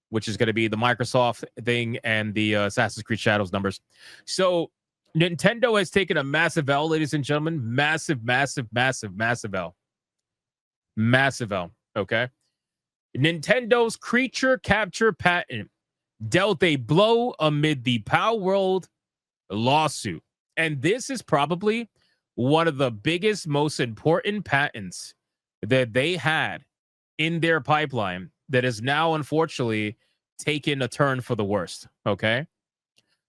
which is going to be the Microsoft thing and the Assassin's Creed Shadows numbers. So Nintendo has taken a massive L, ladies and gentlemen. Massive, massive, massive, massive L. Massive L. Okay. Nintendo's creature capture patent dealt a blow amid the Palworld lawsuit. And this is probably one of the biggest, most important patents that they had in their pipeline that is now, unfortunately, taken a turn for the worst. Okay.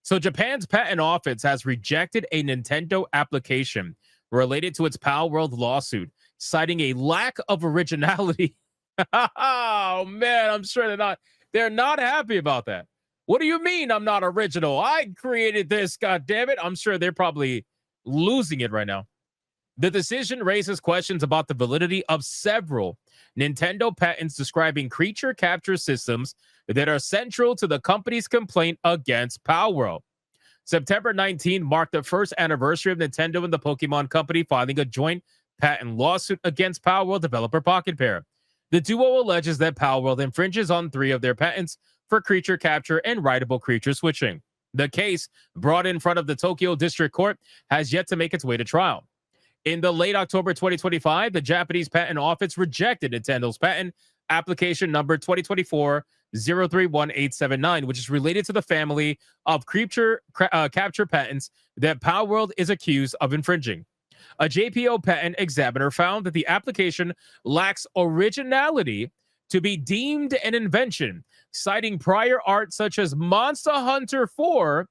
So Japan's patent office has rejected a Nintendo application related to its Palworld lawsuit, citing a lack of originality. Oh man, I'm sure they're not happy about that. What do you mean I'm not original? I created this, god damn it. I'm sure they're probably losing it right now. The decision raises questions about the validity of several Nintendo patents describing creature capture systems that are central to the company's complaint against Palworld. September 19 marked the first anniversary of Nintendo and the Pokemon Company filing a joint patent lawsuit against Palworld developer Pocket Pair. The duo alleges that Palworld infringes on 3 of their patents for creature capture and rideable creature switching. The case, brought in front of the Tokyo District Court, has yet to make its way to trial. In the late October 2025, the Japanese Patent Office rejected Nintendo's patent application number 2024-031879, which is related to the family of creature capture patents that Palworld is accused of infringing. A JPO patent examiner found that the application lacks originality to be deemed an invention, citing prior art such as Monster Hunter 4,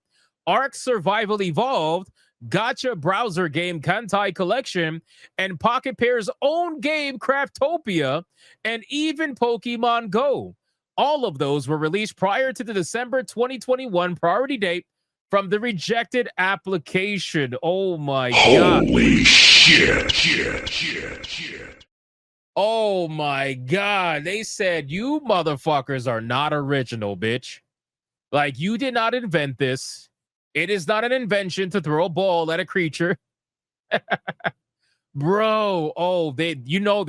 Ark Survival Evolved, Gacha browser game Kantai Collection, and Pocket Pair's own game Craftopia, and even Pokemon Go. All of those were released prior to the December 2021 priority date from the rejected application. Oh my god. Holy shit. Oh my god. They said, you motherfuckers are not original, bitch. Like, you did not invent this. It is not an invention to throw a ball at a creature. Bro, they're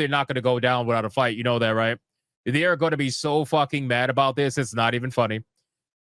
not going to go down without a fight. You know that, right? They are going to be so fucking mad about this. It's not even funny.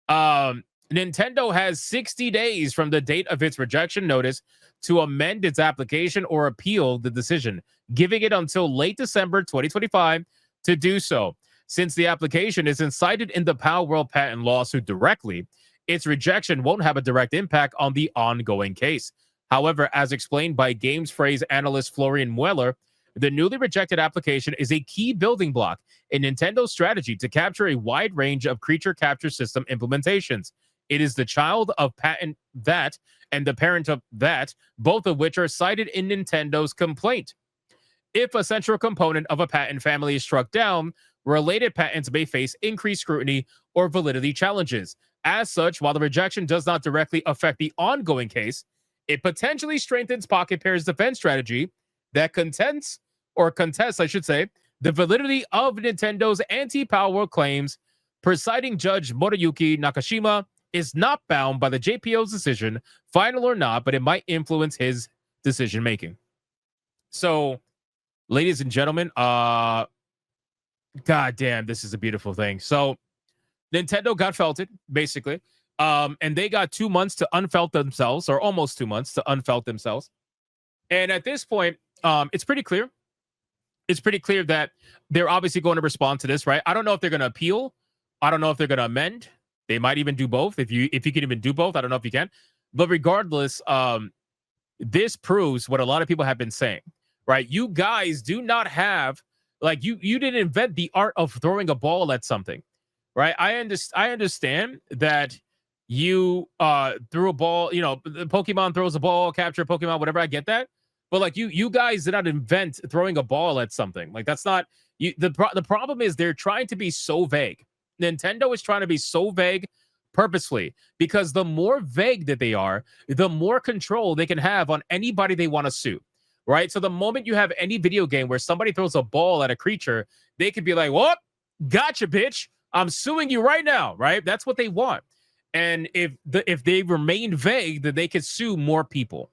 Nintendo has 60 days from the date of its rejection notice to amend its application or appeal the decision, giving it until late December 2025 to do so. Since the application is incited in the Palworld patent lawsuit directly, its rejection won't have a direct impact on the ongoing case. However, as explained by Games Phrase analyst Florian Mueller, the newly rejected application is a key building block in Nintendo's strategy to capture a wide range of creature capture system implementations. It is the child of patent that and the parent of that, both of which are cited in Nintendo's complaint. If a central component of a patent family is struck down, related patents may face increased scrutiny or validity challenges. As such, while the rejection does not directly affect the ongoing case, it potentially strengthens Pocket Pair's defense strategy that contests, I should say, the validity of Nintendo's anti-Palworld claims. Presiding Judge Moriyuki Nakashima is not bound by the JPO's decision, final or not, but it might influence his decision-making. So, ladies and gentlemen, god damn, this is a beautiful thing. So, Nintendo got felted, basically. And they got 2 months to unfelt themselves, or almost 2 months to unfelt themselves. And at this point, it's pretty clear. It's pretty clear that they're obviously going to respond to this, right? I don't know if they're going to appeal. I don't know if they're going to amend. They might even do both. If you can even do both, I don't know if you can. But regardless, this proves what a lot of people have been saying, right? You guys do not have, like, you didn't invent the art of throwing a ball at something. Right, I understand that you threw a ball. You know, Pokemon throws a ball, capture Pokemon, whatever. I get that, but like you guys did not invent throwing a ball at something. Like, that's not you. The problem is they're trying to be so vague. Nintendo is trying to be so vague purposefully, because the more vague that they are, the more control they can have on anybody they want to sue. Right. So the moment you have any video game where somebody throws a ball at a creature, they could be like, "What? Gotcha, bitch. I'm suing you right now," right? That's what they want. And if they remain vague, then they could sue more people,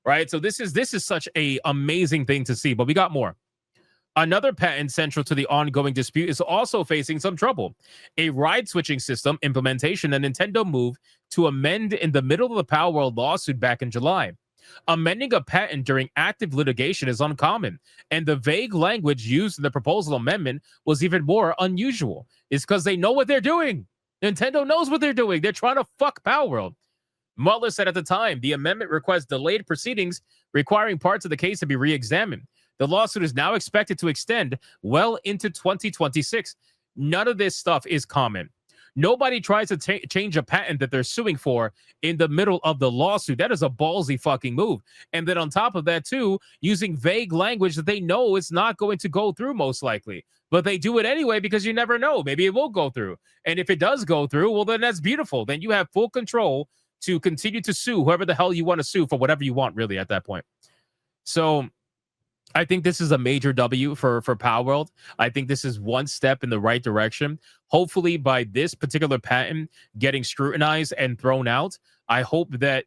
right? So this is such a amazing thing to see. But we got more. Another patent central to the ongoing dispute is also facing some trouble. A ride switching system implementation that Nintendo moved to amend in the middle of the Palworld lawsuit back in July. Amending a patent during active litigation is uncommon, and the vague language used in the proposal amendment was even more unusual. It's because they know what they're doing. Nintendo knows what they're doing. They're trying to fuck Palworld. Mueller said at the time the amendment requests delayed proceedings, requiring parts of the case to be re examined. The lawsuit is now expected to extend well into 2026. None of this stuff is common. Nobody tries to change a patent that they're suing for in the middle of the lawsuit. That is a ballsy fucking move. And then on top of that, too, using vague language that they know it's not going to go through, most likely. But they do it anyway because you never know. Maybe it will go through. And if it does go through, well, then that's beautiful. Then you have full control to continue to sue whoever the hell you want to sue for whatever you want, really, at that point. So I think this is a major W for Palworld. I think this is one step in the right direction. Hopefully, by this particular patent getting scrutinized and thrown out, I hope that,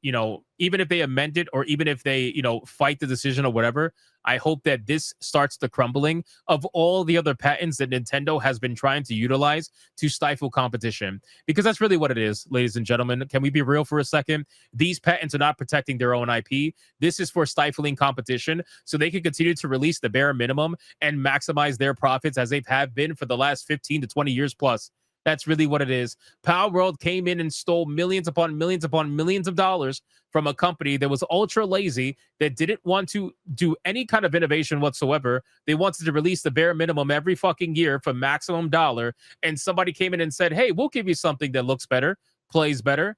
even if they amend it or even if they, fight the decision or whatever, I hope that this starts the crumbling of all the other patents that Nintendo has been trying to utilize to stifle competition. Because that's really what it is, ladies and gentlemen. Can we be real for a second? These patents are not protecting their own IP. This is for stifling competition so they can continue to release the bare minimum and maximize their profits as they have been for the last 15 to 20 years plus. That's really what it is. Palworld came in and stole millions upon millions upon millions of dollars from a company that was ultra lazy, that didn't want to do any kind of innovation whatsoever. They wanted to release the bare minimum every fucking year for maximum dollar. And somebody came in and said, hey, we'll give you something that looks better, plays better,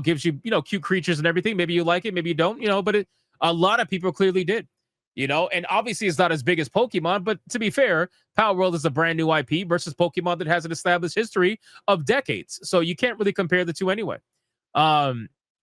gives you, cute creatures and everything. Maybe you like it, maybe you don't, but a lot of people clearly did. And obviously it's not as big as Pokemon, but to be fair, Palworld is a brand new IP versus Pokemon that has an established history of decades. So you can't really compare the two anyway.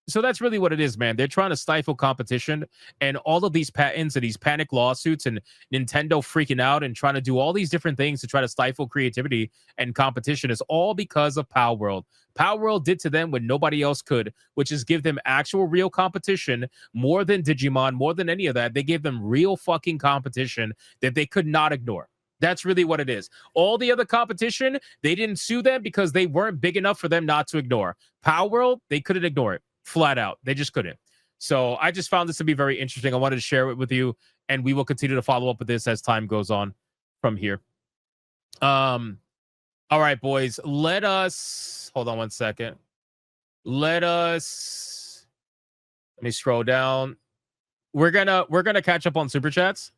So that's really what it is, man. They're trying to stifle competition, and all of these patents and these panic lawsuits and Nintendo freaking out and trying to do all these different things to try to stifle creativity and competition is all because of Palworld. Palworld did to them what nobody else could, which is give them actual real competition more than Digimon, more than any of that. They gave them real fucking competition that they could not ignore. That's really what it is. All the other competition, they didn't sue them because they weren't big enough for them not to ignore. Palworld, they couldn't ignore it. Flat out. They just couldn't. So I just found this to be very interesting. I wanted to share it with you, and we will continue to follow up with this as time goes on from here. All right, boys. Let us hold on one second. Let me scroll down. We're gonna catch up on super chats.